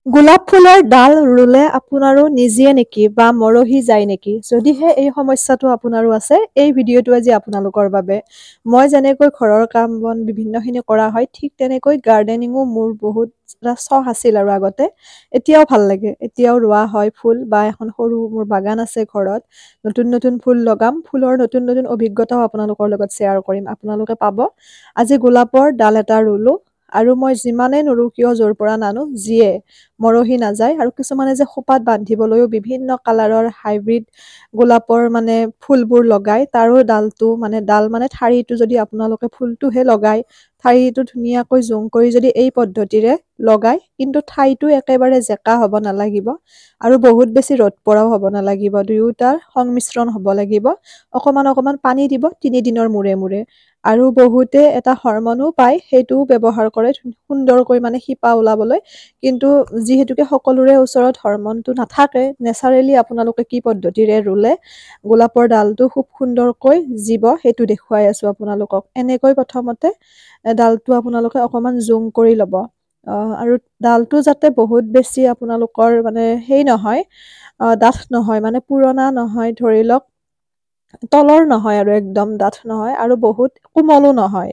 গোলাপ ফুলৰ ডাল ৰুলে আপোনাৰো নিজে নেকি বা মৰহি যায় নেকি? যদিহে এই সমস্যাটো আপোনাৰো আছে, এই ভিডিঅ'টো আজি আপোনালোকৰ বাবে। মই যেনেকৈ ঘৰৰ কাম-বন বিভিন্নখিনি কৰা হয়, ঠিক তেনেকৈ গাৰ্ডেনিঙো মোৰ বহুত এটা চখ আছিল আৰু আগতে। এতিয়াও ভাল লাগে। এতিয়াও ৰোৱা হয় ফুল বা এখন সৰু মোৰ বাগান আছে ঘৰত। নতুন নতুন ফুল লগাম। ফুলৰ নতুন নতুন অভিজ্ঞতাও আপোনালোকৰ লগত শ্বেয়াৰ কৰিম। আপোনালোকে পাব। আজি গোলাপৰ ডাল এটা ৰুলো আৰু মই যিমানেই নুৰো কিয় য'ৰ পৰা নানো, যিয়ে মৰহি নাযায় আৰু কিছুমানে যে খোপাত বান্ধিবলৈও বিভিন্ন কালাৰৰ হাইব্ৰিড গোলাপৰ মানে ফুলবোৰ লগাই তাৰো ডালটো মানে ডাল মানে ঠাৰিটো যদি আপোনালোকে ফুলটোহে লগাই ঠাৰিটো ধুনীয়াকৈ জুম কৰি যদি এই পদ্ধতিৰে লগাই কিন্তু ঠাইটো একেবাৰে জেকা হ'ব নালাগিব আৰু বহুত বেছি ৰ'দ পৰাও হ'ব নালাগিব দুয়োটাৰ সংমিশ্ৰণ হ'ব লাগিব অকমান অকমান পানী দিব 3 দিনৰ মূৰে মূৰে আৰু বহুতে এটা হৰমনো পায় সেইটোও ব্যৱহাৰ কৰে সুন্দৰকৈ মানে শিপা ওলাবলৈ কিন্তু যিহেতুকে সকলোৰে ওচৰত হৰমনটো নাথাকে নেচাৰেলি আপোনালোকে কি পদ্ধতিৰে ৰুলে গোলাপৰ ডালটো খুব সুন্দৰকৈ জীব সেইটো দেখুৱাই আছো আপোনালোকক এনেকৈ প্ৰথমতে ডালটো আপোনালোকে অকমান জুম কৰি ল'ব আৰু ডালটো যাতে বহুত বেছি আপোনালোকৰ মানে হেই নহয় ডাঠ নহয় মানে পুৰণা নহয় ধৰি লওক তলৰ নহয় আৰু একদম ডাঠ নহয় আৰু বহুত কোমলো নহয়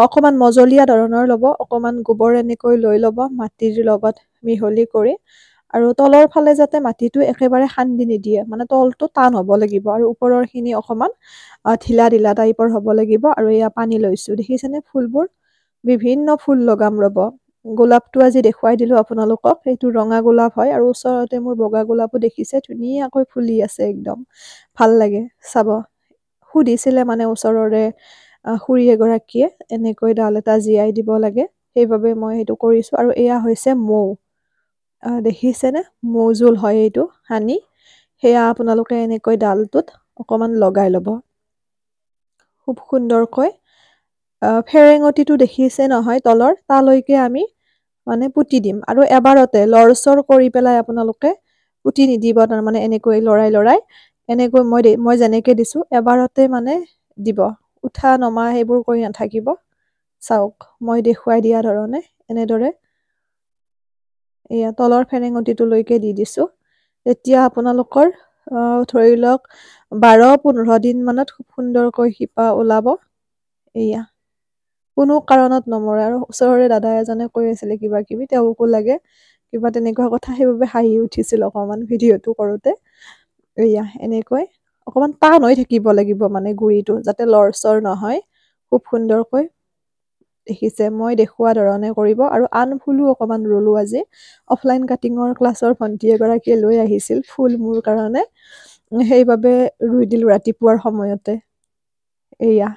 অকমান মজলীয়া ধৰণৰ ল'ব অকমান গোবৰ এনেকৈ লৈ ল'ব মাটিৰ লগত মিহলি কৰি আৰু তলৰ ফালে যাতে মাটিটো একেবাৰে খান্দি নিদিয়ে মানে তলটো টান হ'ব লাগিব আৰু ওপৰৰ খিনি অকমান ঢিলা ঢিলা টাইপৰ হ'ব লাগিব আৰু এয়া পানী লৈছো দেখিছেনে ফুলবোৰ বিভিন্ন ফুল লগাম ৰব গোলাপটো আজি দেখুৱাই দিলো আপোনালোকক সেইটো ৰঙা গোলাপ হয় আৰু ওচৰতে মোৰ বগা গোলাপো দেখিছে ধুনীয়াকৈ ফুলি আছে একদম ভাল লাগে চাব সুধিছিলে মানে ওচৰৰে খুৰী এগৰাকীয়ে এনেকৈ ডাল এটা জীয়াই দিব লাগে সেইবাবে মই সেইটো কৰিছো আৰু এয়া হৈছে মৌ দেখিছেনে মৌজোল হয় এইটো হানি সেয়া আপোনালোকে এনেকৈ ডালটোত অকমান লগাই ল'ব খুব সুন্দৰকৈ ফেৰেঙতিটো দেখিছে নহয় তলৰ তালৈকে আমি মানে পুতি দিম আৰু এবাৰতে লৰচৰ কৰি পেলাই আপোনালোকে পুতি নিদিব তাৰমানে এনেকৈ লৰাই এনেকৈ মই যেনেকে দিছো এবাৰতে মানে দিব উঠা নমা সেইবোৰ কৰি নাথাকিব চাওক মই দেখুৱাই দিয়া ধৰণে এনেদৰে এয়া তলৰ ফেৰেঙতিটোলৈকে দি দিছো তেতিয়া আপোনালোকৰ ধৰি লওক 12-15 দিন মানত খুব সুন্দৰকৈ শিপা ওলাব এয়া কোনো কাৰণত নমৰে আৰু ওচৰৰে দাদা এজনে কৈ আছিলে কিবা কিবি তেওঁকো লাগে কিবা তেনেকুৱা কথা সেইবাবে হাঁহি উঠিছিল অকমান ভিডিঅ'টো কৰোতে এয়া এনেকৈ অকমান টান হৈ থাকিব লাগিব মানে গুৰিটো যাতে লৰচৰ নহয় খুব সুন্দৰকৈ দেখিছে মই দেখুওৱা ধৰণে কৰিব আৰু আন ফুলো অকমান ৰুলো আজি অফলাইন কাটিঙৰ ক্লাছৰ ভন্টি এগৰাকীয়ে লৈ আহিছিল ফুল মোৰ কাৰণে সেইবাবে ৰুই দিলো ৰাতিপুৱাৰ সময়তে এয়া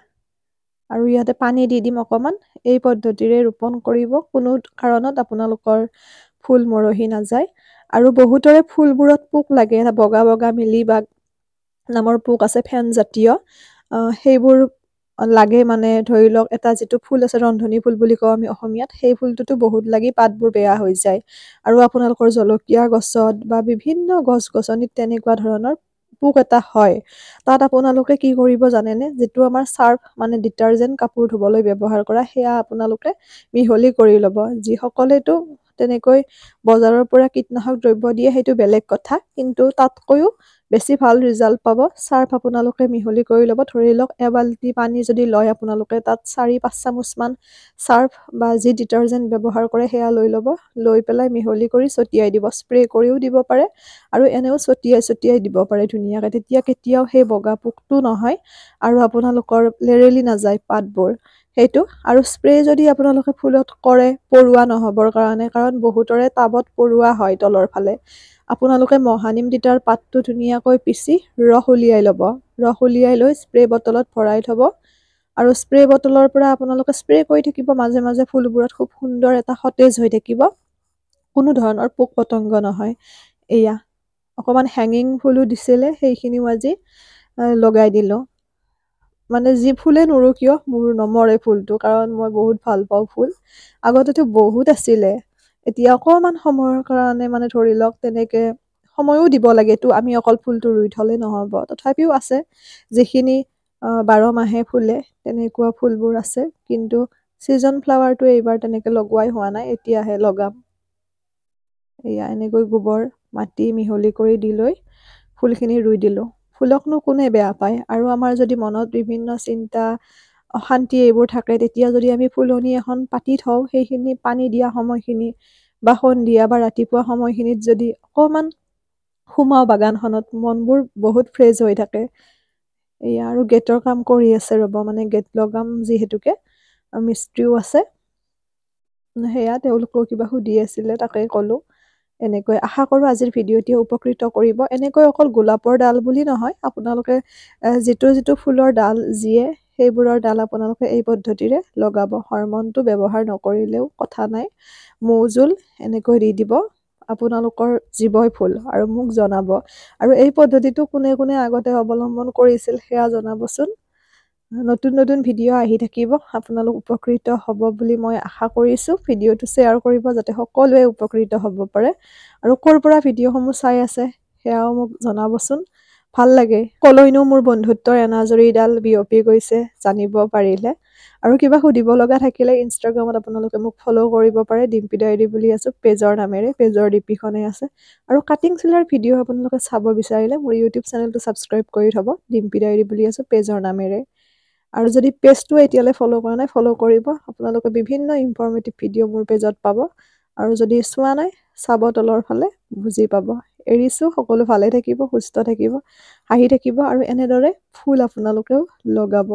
আৰু ইয়াতে পানী দি দিম অকমান এই পদ্ধতিৰে ৰোপণ কৰিব কোনো কাৰণত আপোনালোকৰ ফুল মৰহি নাযায় আৰু বহুতৰে ফুলবোৰত পোক লাগে এটা বগা বগা মিলি বাগ নামৰ পোক আছে ফেন জাতীয় সেইবোৰ লাগে মানে ধৰি লওক এটা যিটো ফুল আছে ৰন্ধনী ফুল বুলি কওঁ আমি অসমীয়াত সেই ফুলটোতো বহুত লাগি পাতবোৰ বেয়া হৈ যায় আৰু আপোনালোকৰ জলকীয়া গছত বা বিভিন্ন গছ গছনিত তেনেকুৱা ধৰণৰ পোক এটা হয় তাত আপোনালোকে কি কৰিব জানেনে যিটো আমাৰ চাৰ্ফ মানে ডিটাৰজেন্ট কাপোৰ ধুবলৈ ব্যৱহাৰ কৰা সেয়া আপোনালোকে মিহলি কৰি ল'ব যিসকলেতো তেনেকৈ বজাৰৰ পৰা কীটনাশক দ্ৰব্য দিয়ে সেইটো বেলেগ কথা কিন্তু তাতকৈও বেছি ভাল ৰিজাল্ট পাব চাৰ্ফ আপোনালোকে মিহলি কৰি ল'ব ধৰি লওক এবাল্টি পানী যদি লয় আপোনালোকে তাত 4-5 চামুচ মান চাৰ্ফ বা যি ডিটাৰজেন্ট ব্যৱহাৰ কৰে সেয়া লৈ ল'ব লৈ পেলাই মিহলি কৰি ছটিয়াই দিব স্প্ৰে কৰিও দিব পাৰে আৰু এনেও ছটিয়াই দিব পাৰে ধুনীয়াকৈ তেতিয়া কেতিয়াও সেই বগা পোকটো নহয় আৰু আপোনালোকৰ লেৰেলি নাযায় পাতবোৰ সেইটো আৰু স্প্ৰে যদি আপোনালোকে ফুলত কৰে পৰুৱা নহবৰ কাৰণে কাৰণ বহুতৰে টাবত পৰুৱা হয় তলৰ ফালে আপোনালোকে মহানিম তিতাৰ পাতটো ধুনীয়াকৈ পিচি ৰস উলিয়াই ল'ব ৰস উলিয়াই লৈ স্প্ৰে বটলত ভৰাই থব আৰু স্প্ৰে বটলৰ পৰা আপোনালোকে স্প্ৰে কৰি থাকিব মাজে মাজে ফুলবোৰত খুব সুন্দৰ এটা সতেজ হৈ থাকিব কোনো ধৰণৰ পোক পতংগ নহয় এয়া অকমান হেঙিং ফুলো দিছিলে সেইখিনিও আজি লগাই দিলো মানে যি ফুলে নুৰো কিয় মোৰ নমৰে ফুলটো কাৰণ মই বহুত ভাল পাওঁ ফুল আগতেতো বহুত আছিলে এতিয়া অকমান সময়ৰ কাৰণে মানে ধৰি লওক তেনেকে সময়ও দিব লাগেতো আমি অকল ফুলটো ৰুই থলে নহব তথাপিও আছে যিখিনি 12 মাহে ফুলে তেনেকুৱা ফুলবোৰ আছে কিন্তু সিজন ফ্লাৱাৰটো এইবাৰ তেনেকে লগোৱাই হোৱা নাই এতিয়াহে লগাম এয়া এনেকৈ গোবৰ মাটি মিহলি কৰি দি লৈ ফুলখিনি ৰুই দিলোঁ। ফুলকনো কোনে বেয়া পায়, আৰু আমাৰ যদি মনত বিভিন্ন চিন্তা অশান্তি এইবোৰ থাকে, তেতিয়া যদি আমি ফুলনি এখন পাতি থওঁ, সেইখিনি পানী দিয়া সময়খিনি বা সন্ধিয়া বা ৰাতিপুৱা সময়খিনিত যদি অকণমান সোমাওঁ বাগানখনত, মনবোৰ বহুত ফ্ৰেছ হৈ থাকে। এয়া আৰু গেটৰ কাম কৰি আছে ৰ'ব, মানে গেট লগাম যিহেতুকে মিস্ত্ৰীও আছে। সেয়া তেওঁলোকেও কিবা সুধি আছিলে, তাকে ক'লোঁ। এনেকৈ আশা কৰোঁ আজিৰ ভিডিঅ'টিয়ে উপকৃত কৰিব। এনেকৈ অকল গোলাপৰ ডাল বুলি নহয়, আপোনালোকে যিটো ফুলৰ ডাল যিয়ে সেইবোৰৰ ডাল আপোনালোকে এই পদ্ধতিৰে লগাব। হৰমনটো ব্যৱহাৰ নকৰিলেও কথা নাই, মৌজোল এনেকৈ দি দিব আপোনালোকৰ জীৱই ফুল, আৰু মোক জনাব। আৰু এই পদ্ধতিটো কোনে কোনে আগতে অৱলম্বন কৰিছিল সেয়া জনাবচোন। নতুন নতুন ভিডিঅ' আহি থাকিব, আপোনালোক উপকৃত হ'ব বুলি মই আশা কৰিছোঁ। ভিডিঅ'টো শ্বেয়াৰ কৰিব যাতে সকলোৱে উপকৃত হ'ব পাৰে। আৰু ক'ৰ পৰা ভিডিঅ'সমূহ চাই আছে সেয়াও মোক জনাবচোন, ভাল লাগে। কলৈনো মোৰ বন্ধুত্বৰ এনাজৰীডাল বিয়পি গৈছে জানিব পাৰিলে। আৰু কিবা সুধিব লগা থাকিলে ইনষ্টাগ্ৰামত আপোনালোকে মোক ফ'ল' কৰিব পাৰে, ডিম্পী ডায়েৰী বুলি আছোঁ পেজৰ নামেৰে, পেজৰ ডিপিখনেই আছে। আৰু কাটিং চিলাৰ ভিডিঅ' আপোনালোকে চাব বিচাৰিলে মোৰ ইউটিউব চেনেলটো ছাবস্ক্ৰাইব কৰি থ'ব, ডিম্পী ডায়েৰী বুলি আছোঁ পেজৰ নামেৰে। আৰু যদি পেজটো এতিয়ালৈ ফ'ল' কৰা নাই, ফ'ল' কৰিব। আপোনালোকে বিভিন্ন ইনফৰ্মেটিভ ভিডিঅ' মোৰ পেজত পাব। আৰু যদি চোৱা নাই, চাব তলৰ ফালে, বুজি পাব। এৰিছোঁ, সকলো ভালে থাকিব, সুস্থ থাকিব, হাঁহি থাকিব, আৰু এনেদৰে ফুল আপোনালোকেও লগাব।